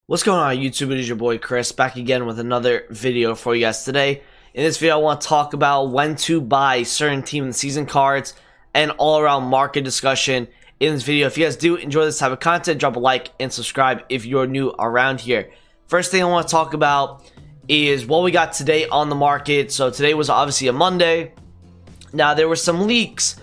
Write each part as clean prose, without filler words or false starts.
What's going on YouTube? It is your boy Chris back again with another video for you guys today. In this video I want to talk about when to buy certain team in the season cards and all around market discussion in this video. If you guys do enjoy this type of content, drop a like and subscribe if you're new around here. First thing I want to talk about is what we got today on the market. So today was obviously a Monday. Now there were some leaks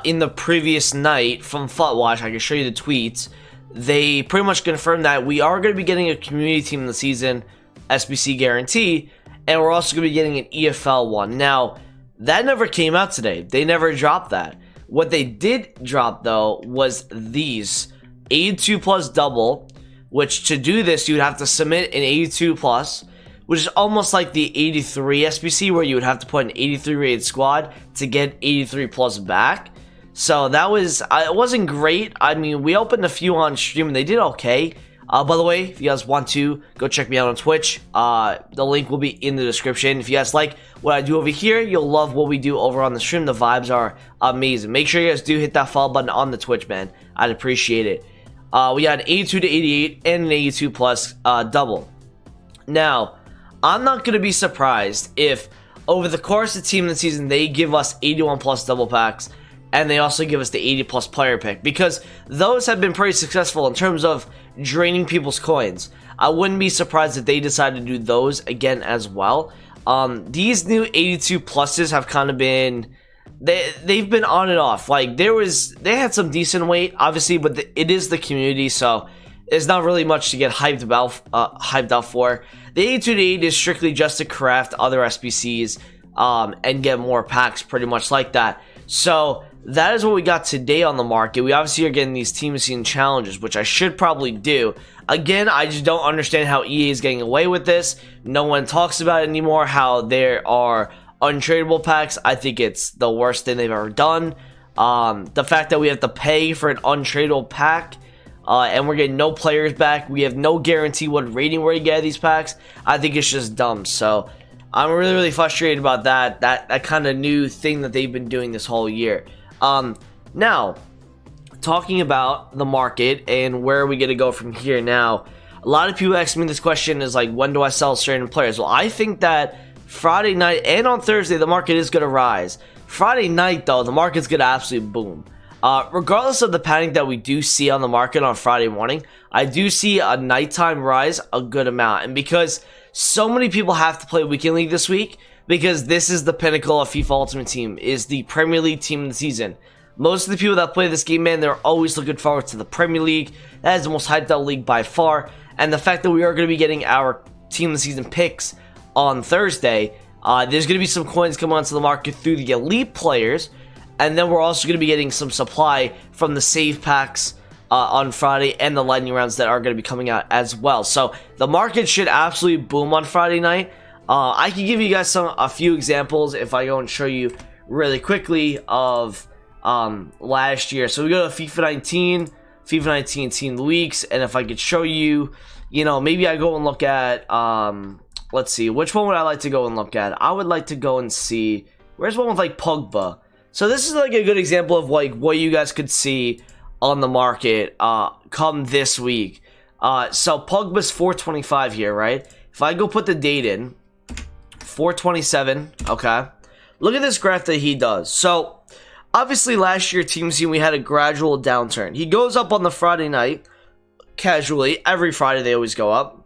in the previous night from FUTWatch. I can show you the tweets. They pretty much confirmed that we are going to be getting a community team in the season SBC guarantee, and we're also going to be getting an EFL one. Now, that never came out today. They never dropped that. What they did drop, though, was these 82 plus double, which to do this, you would have to submit an 82 plus, which is almost like the 83 SBC, where you would have to put an 83 rated squad to get 83 plus back. So that was, it wasn't great. I mean, we opened a few on stream and they did okay. By the way, if you guys want to, go check me out on Twitch. The link will be in the description. If you guys like what I do over here, you'll love what we do over on the stream. The vibes are amazing. Make sure you guys do hit that follow button on the Twitch, man. I'd appreciate it. We got an 82 to 88 and an 82 plus double. Now, I'm not going to be surprised if over the course of the team of the season, they give us 81 plus double packs. And they also give us the 80 plus player pick, because those have been pretty successful in terms of draining people's coins. I wouldn't be surprised if they decide to do those again as well. These new 82 pluses have kind of been, they've been on and off. Like they had some decent weight, obviously, but it is the community, so there's not really much to get hyped out for. The 82 to 80 is strictly just to craft other SBCs and get more packs, pretty much like that. So that is what we got today on the market. We obviously are getting these team scene challenges, which I should probably do. Again, I just don't understand how EA is getting away with this. No one talks about it anymore, how there are untradeable packs. I think it's the worst thing they've ever done. The fact that we have to pay for an untradeable pack, and we're getting no players back. We have no guarantee what rating we're going to get these packs. I think it's just dumb. So I'm really frustrated about that kind of new thing that they've been doing this whole year. Now, talking about the market and where are we going to go from here now, a lot of people ask me this question is like, when do I sell certain players? Well, I think that Friday night and on Thursday, the market is going to rise. Friday night, though, the market's going to absolutely boom. Regardless of the panic that we do see on the market on Friday morning, I do see a nighttime rise a good amount. And because so many people have to play Weekend League this week, because this is the pinnacle of FIFA Ultimate Team, is the Premier League team of the season. Most of the people that play this game, man, they're always looking forward to the Premier League. That is the most hyped out league by far. And the fact that we are going to be getting our team of the season picks on Thursday, there's going to be some coins coming onto the market through the elite players. And then we're also going to be getting some supply from the save packs on Friday and the lightning rounds that are going to be coming out as well. So the market should absolutely boom on Friday night. I can give you guys a few examples if I go and show you really quickly of last year. So we go to FIFA 19 team weeks, and if I could show you, maybe I go and look at, let's see, which one would I like to go and look at? I would like to go and see, where's one with like Pogba? So this is like a good example of like what you guys could see on the market come this week. So Pogba's 425 here, right? If I go put the date in, 427, okay. Look at this graph that he does. So obviously last year team scene we had a gradual downturn. He goes up on the Friday night casually. Every Friday they always go up.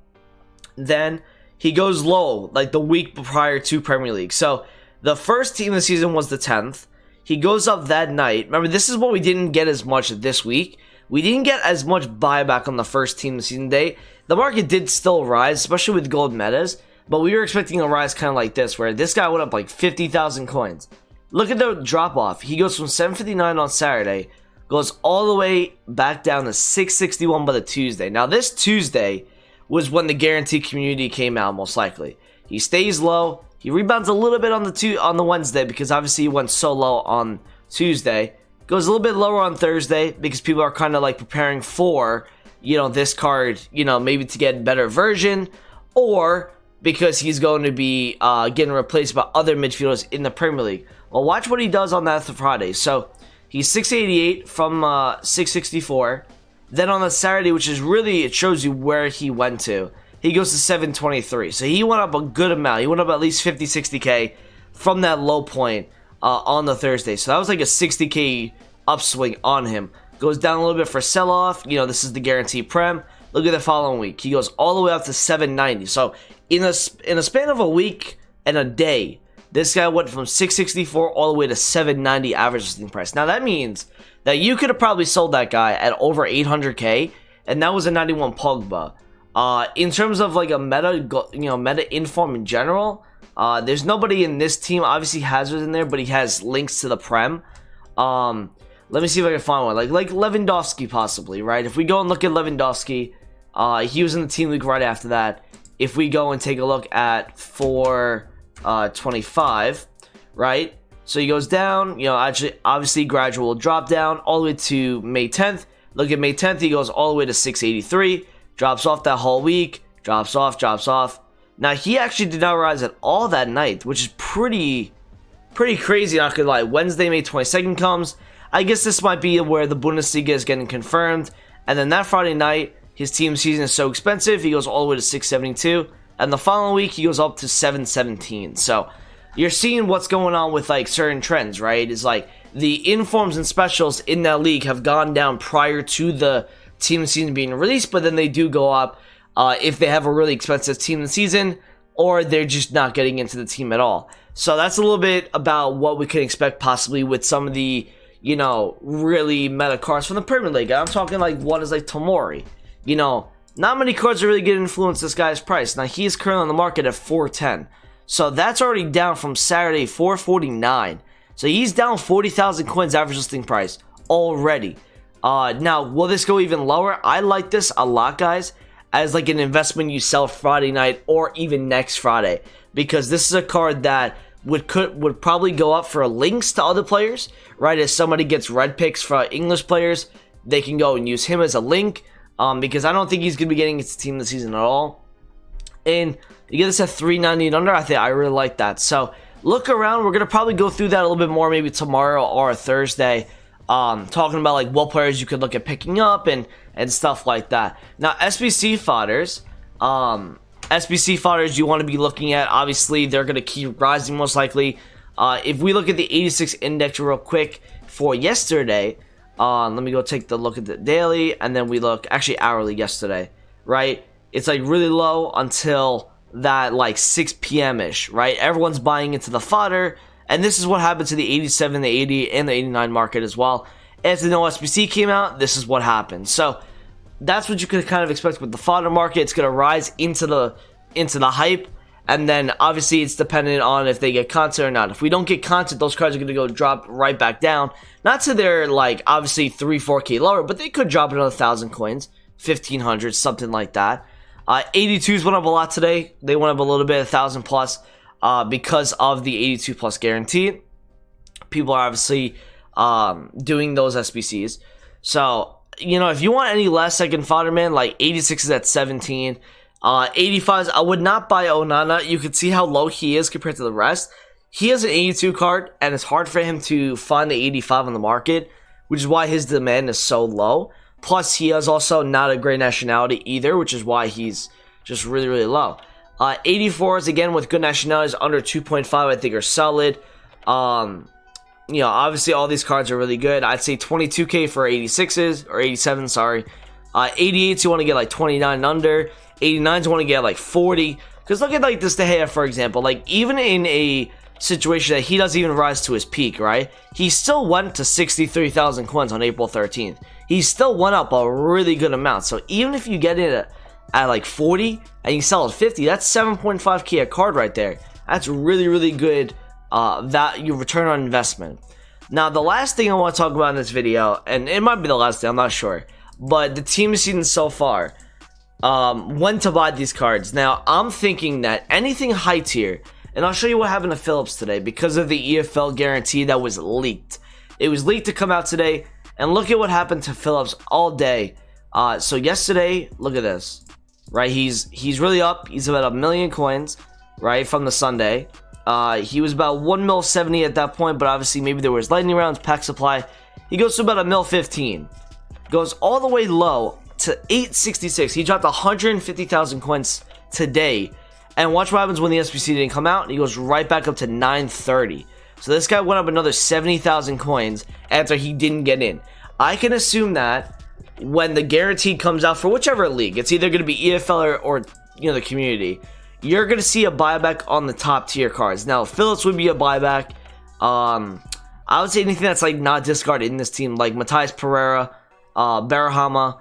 Then he goes low like the week prior to Premier League. So the first team of the season was the 10th. He goes up that night. Remember, this is what we didn't get as much this week. We didn't get as much buyback on the first team of the season day. The market did still rise, especially with gold metas. But we were expecting a rise kind of like this, where this guy went up like 50,000 coins. Look at the drop off. He goes from 759 on Saturday, goes all the way back down to 661 by the Tuesday. Now this Tuesday was when the guaranteed community came out, most likely. He stays low. He rebounds a little bit on the Wednesday, because obviously he went so low on Tuesday. Goes a little bit lower on Thursday because people are kind of like preparing for, this card, maybe to get a better version, or because he's going to be getting replaced by other midfielders in the Premier League. Well, watch what he does on that Friday. So he's 688 from 664. Then on the Saturday, which is really, it shows you where he went to, he goes to 723. So he went up a good amount. He went up at least 50, 60K from that low point on the Thursday. So that was like a 60K upswing on him. Goes down a little bit for sell-off. You know, this is the guaranteed prem. Look at the following week. He goes all the way up to 790. So in a span of a week and a day, this guy went from 664 all the way to 790 average listing price. Now that means that you could have probably sold that guy at over 800K, and that was a 91 Pogba. In terms of like a meta inform in general, there's nobody in this team. Obviously Hazard's in there, but he has links to the prem. Let me see if I can find one. Like Lewandowski possibly, right? If we go and look at Lewandowski, he was in the team league right after that. If we go and take a look at 425, right? So he goes down, you know, actually, obviously gradual drop down all the way to May 10th. Look at May 10th, he goes all the way to 683, drops off that whole week, drops off. Now, he actually did not rise at all that night, which is pretty crazy, not gonna lie. Wednesday, May 22nd comes. I guess this might be where the Bundesliga is getting confirmed. And then that Friday night, his team season is so expensive, he goes all the way to 672. And the following week, he goes up to 717. So you're seeing what's going on with like certain trends, right? It's like the informs and specials in that league have gone down prior to the team season being released, but then they do go up if they have a really expensive team in the season, or they're just not getting into the team at all. So that's a little bit about what we can expect possibly with some of the, you know, really meta cards from the Premier League. I'm talking like one is like Tomori. You know, not many cards are really going to influence this guy's price. Now, he is currently on the market at 410. So that's already down from Saturday, 449. So he's down 40,000 coins average listing price already. Now, will this go even lower? I like this a lot, guys, as like an investment you sell Friday night or even next Friday. Because this is a card that would probably go up for links to other players, right? As somebody gets red picks for English players, they can go and use him as a link, because I don't think he's going to be getting his team this season at all. And you get this at 390 and under. I really like that. So look around. We're going to probably go through that a little bit more maybe tomorrow or Thursday, talking about like what players you could look at picking up and stuff like that. Now, SBC fodders, you want to be looking at, obviously they're going to keep rising most likely. If we look at the 86 index real quick for yesterday, let me go take the look at the daily, and then we look actually hourly yesterday, right? It's like really low until that like 6 p.m. ish, right? Everyone's buying into the fodder, and this is what happened to the 87, the 80, and the 89 market as well. As the no SBC came out, this is what happened. So that's what you could kind of expect with the fodder market. It's going to rise into the hype, and then obviously it's dependent on if they get content or not. If we don't get content, those cards are going to go drop right back down, not to their like obviously 3-4K lower, but they could drop another 1,000 coins, 1,500, something like that. 82s went up a lot today. They went up a little bit, 1,000 plus, because of the 82 plus guarantee. People are obviously doing those SBCs. So, you know, if you want any less second fodder, man, like 86 is at 17. 85s, I would not buy Onana. You can see how low he is compared to the rest. He has an 82 card, and it's hard for him to find the 85 on the market, which is why his demand is so low. Plus, he is also not a great nationality either, which is why he's just really, really low. 84s, again, with good nationalities, under 2.5, I think are solid. You know, obviously, all these cards are really good. I'd say 22K for 86s, or 87, sorry. 88s, you want to get like 29 and under. 89s, you want to get like 40. Because look at like this De Gea, for example. Like, even in a situation that he doesn't even rise to his peak, right? He still went to 63,000 coins on April 13th. He still went up a really good amount. So even if you get it at like 40 and you sell at 50, that's 7.5K a card right there. That's really, really good your return on investment. Now, the last thing I want to talk about in this video, and it might be the last thing, I'm not sure, but the team season so far, when to buy these cards. Now, I'm thinking that anything high tier, and I'll show you what happened to Phillips today because of the EFL guarantee that was leaked. It was leaked to come out today, and look at what happened to Phillips all day. So yesterday, look at this, right? He's really up. He's about 1 million coins, right, from the Sunday. He was about 1.70 at that point, but obviously maybe there was lightning rounds, pack supply. He goes to about 1.15. goes all the way low to 866. He dropped 150,000 coins today. And watch what happens when the SBC didn't come out. He goes right back up to 930. So this guy went up another 70,000 coins after he didn't get in. I can assume that when the guaranteed comes out for whichever league, it's either going to be EFL or the community, you're going to see a buyback on the top tier cards. Now, Phillips would be a buyback. I would say anything that's like not discarded in this team, like Matthias Pereira, Barahama,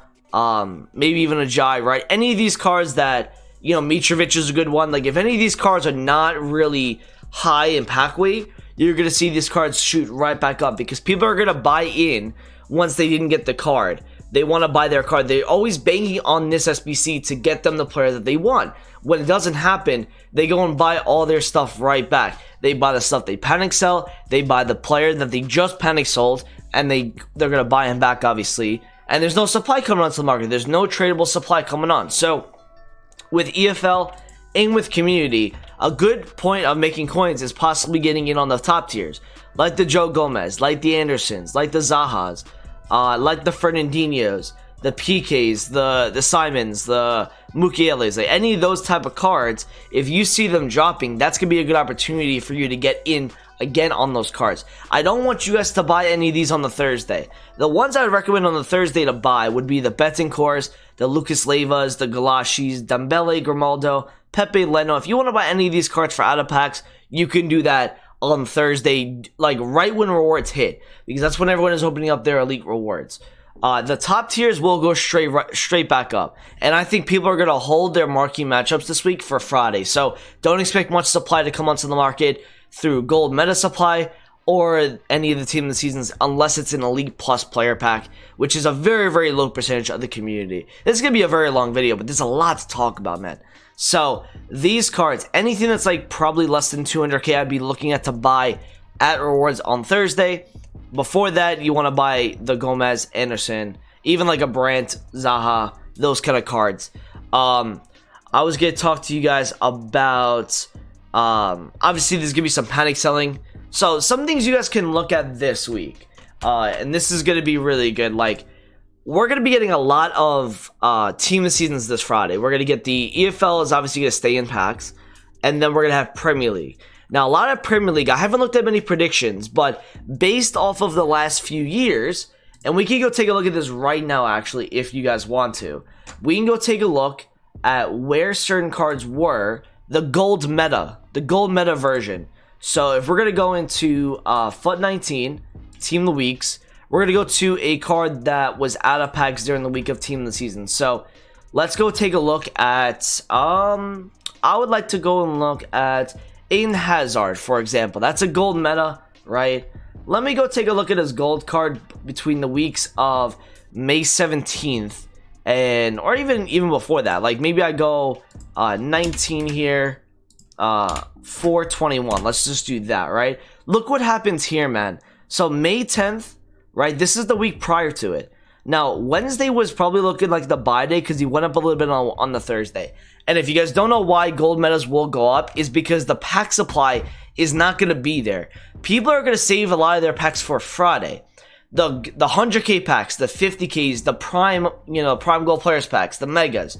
maybe even a Jai, right? Any of these cards that, Mitrovic is a good one. Like, if any of these cards are not really high in pack weight, you're going to see these cards shoot right back up because people are going to buy in once they didn't get the card. They want to buy their card. They're always banking on this SBC to get them the player that they want. When it doesn't happen, they go and buy all their stuff right back. They buy the stuff they panic sell. They buy the player that they just panic sold, and they're going to buy him back, obviously. And there's no supply coming onto the market. There's no tradable supply coming on. So with EFL and with community, a good point of making coins is possibly getting in on the top tiers, like the Joe Gomez, like the Andersons, like the Zahas, like the Fernandinhos, the PKs, the Simons, the Mukieles, like any of those type of cards. If you see them dropping, that's gonna be a good opportunity for you to get in again on those cards. I don't want you guys to buy any of these on the Thursday. The ones I would recommend on the Thursday to buy would be the Betancurs, the Lucas Leivas, the Galashis, Dembele, Grimaldo, Pepe, Leno. If you want to buy any of these cards for out of packs, you can do that on Thursday, like right when rewards hit, because that's when everyone is opening up their elite rewards. The top tiers will go straight back up, and I think people are going to hold their marquee matchups this week for Friday. So don't expect much supply to come onto the market through gold meta supply or any of the team of the seasons unless it's an elite plus player pack, which is a very, very low percentage of the community. This is going to be a very long video, but there's a lot to talk about, man. So these cards, anything that's like probably less than 200k, I'd be looking at to buy at rewards on Thursday. Before that, you want to buy the Gomez, Anderson, even like a Brandt, Zaha, those kind of cards. I was going to talk to you guys about, obviously there's going to be some panic selling. So some things you guys can look at this week. And this is going to be really good. Like, we're going to be getting a lot of team of seasons this Friday. We're going to get the EFL is obviously going to stay in packs. And then we're going to have Premier League. Now, a lot of Premier League, I haven't looked at many predictions, but based off of the last few years, and we can go take a look at this right now, actually, if you guys want to. We can go take a look at where certain cards were, the gold meta version. So if we're going to go into FUT 19, Team of the Weeks, we're going to go to a card that was out of packs during the week of Team of the Season. So let's go take a look at, I would like to go and look at Aiden Hazard, for example. That's a gold meta, right? Let me go take a look at his gold card between the weeks of May 17th and, or even before that. Like maybe I go 19 here, 421. Let's just do that, right? Look what happens here, man. So May 10th, right? This is the week prior to it. Now, Wednesday was probably looking like the buy day because he went up a little bit on the Thursday. And if you guys don't know why gold metas will go up, is because the pack supply is not going to be there. People are going to save a lot of their packs for Friday. The 100k packs, the 50ks, the prime, prime gold players packs, the megas,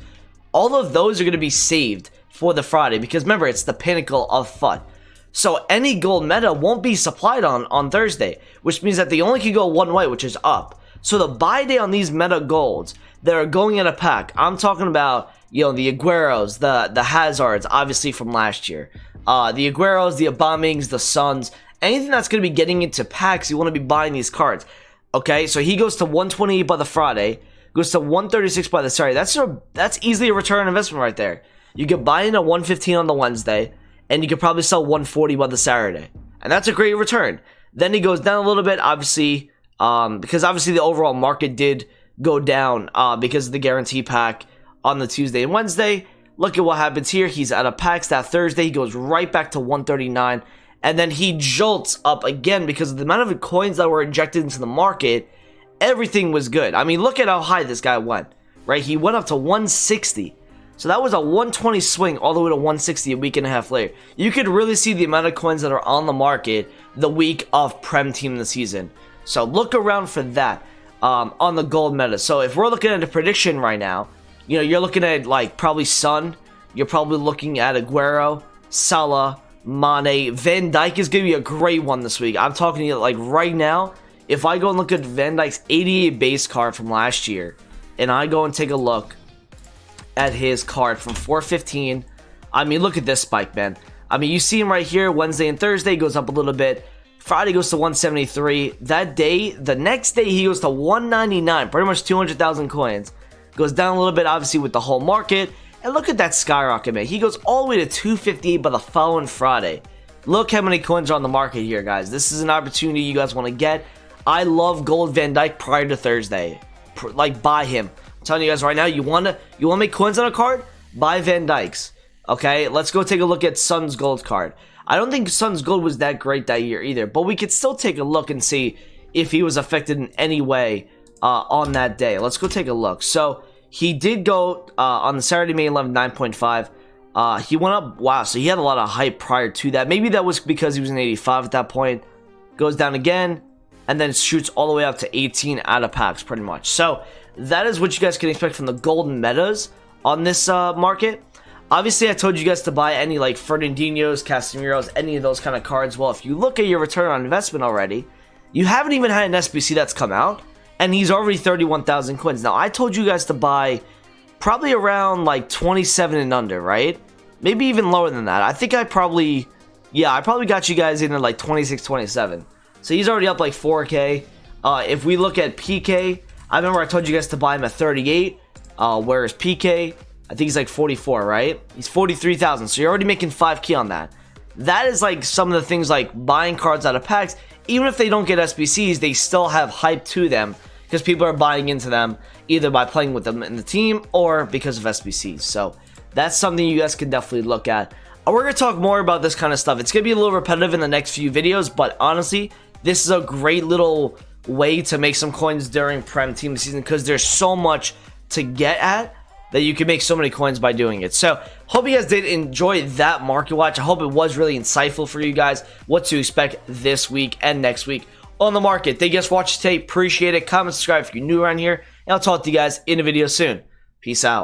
all of those are going to be saved for the Friday because remember, it's the pinnacle of FUT. So any gold meta won't be supplied on Thursday, which means that they only can go one way, which is up. So the buy day on these meta golds that are going in a pack, I'm talking about, the Agueros, the Hazards, obviously from last year. The Agueros, the Aubameyang's, the Suns, anything that's going to be getting into packs, you want to be buying these cards. Okay, so he goes to 128 by the Friday, goes to 136 by the Saturday. That's easily a return on investment right there. You could buy in at 115 on the Wednesday, and you could probably sell 140 by the Saturday. And that's a great return. Then he goes down a little bit, obviously, because obviously the overall market did go down because of the guarantee pack on the Tuesday and Wednesday. Look at what happens here. He's out of packs that Thursday. He goes right back to 139. And then he jolts up again because of the amount of coins that were injected into the market. Everything was good. I mean, look at how high this guy went, right? He went up to 160. So that was a 120 swing all the way to 160 a week and a half later. You could really see the amount of coins that are on the market the week of Prem Team of the Season. So look around for that. on the gold meta. So if we're looking at a prediction right now, you know, you're looking at like probably Son, you're probably looking at Aguero, Salah, Mane. Van Dijk is going to be a great one this week. I'm talking to you like right now. If I go and look at Van Dijk's 88 base card from last year, and I go and take a look at his card from 415, I mean, look at this spike, man. I mean, you see him right here. Wednesday and Thursday goes up a little bit. Friday goes to 173. That day, the next day, he goes to 199, pretty much 200,000 coins. Goes down a little bit, obviously, with the whole market. And look at that skyrocket, man. He goes all the way to 258 by the following Friday. Look how many coins are on the market here, guys. This is an opportunity you guys want to get. I love gold Van Dijk prior to Thursday. Like, buy him. I'm telling you guys right now, you want to make coins on a card? Buy Van Dijk's. Okay, let's go take a look at Son's gold card. I don't think Son's gold was that great that year either, but we could still take a look and see if he was affected in any way on that day. Let's go take a look. So he did go on the Saturday, May 11th, 9.5. He went up. Wow, so he had a lot of hype prior to that. Maybe that was because he was in 85 at that point. Goes down again, and then shoots all the way up to 18 out of packs, pretty much. So that is what you guys can expect from the golden metas on this market. Obviously, I told you guys to buy any like Fernandinho's, Casemiro's, any of those kind of cards. Well, if you look at your return on investment already, you haven't even had an SBC that's come out, and he's already 31,000 coins. Now, I told you guys to buy probably around like 27 and under, right? Maybe even lower than that. I think I probably got you guys in at like 26, 27. So he's already up like 4K. If we look at PK, I remember I told you guys to buy him at 38, whereas PK, I think he's like 44, right? He's 43,000, so you're already making 5K on that. That is like some of the things like buying cards out of packs. Even if they don't get SBCs, they still have hype to them because people are buying into them either by playing with them in the team or because of SBCs. So that's something you guys can definitely look at. We're going to talk more about this kind of stuff. It's going to be a little repetitive in the next few videos, but honestly, this is a great little way to make some coins during Prem Team season because there's so much to get at that you can make so many coins by doing it. So, hope you guys did enjoy that market watch. I hope it was really insightful for you guys what to expect this week and next week on the market. Thank you guys for watching today. Appreciate it. Comment, subscribe if you're new around here. And I'll talk to you guys in a video soon. Peace out.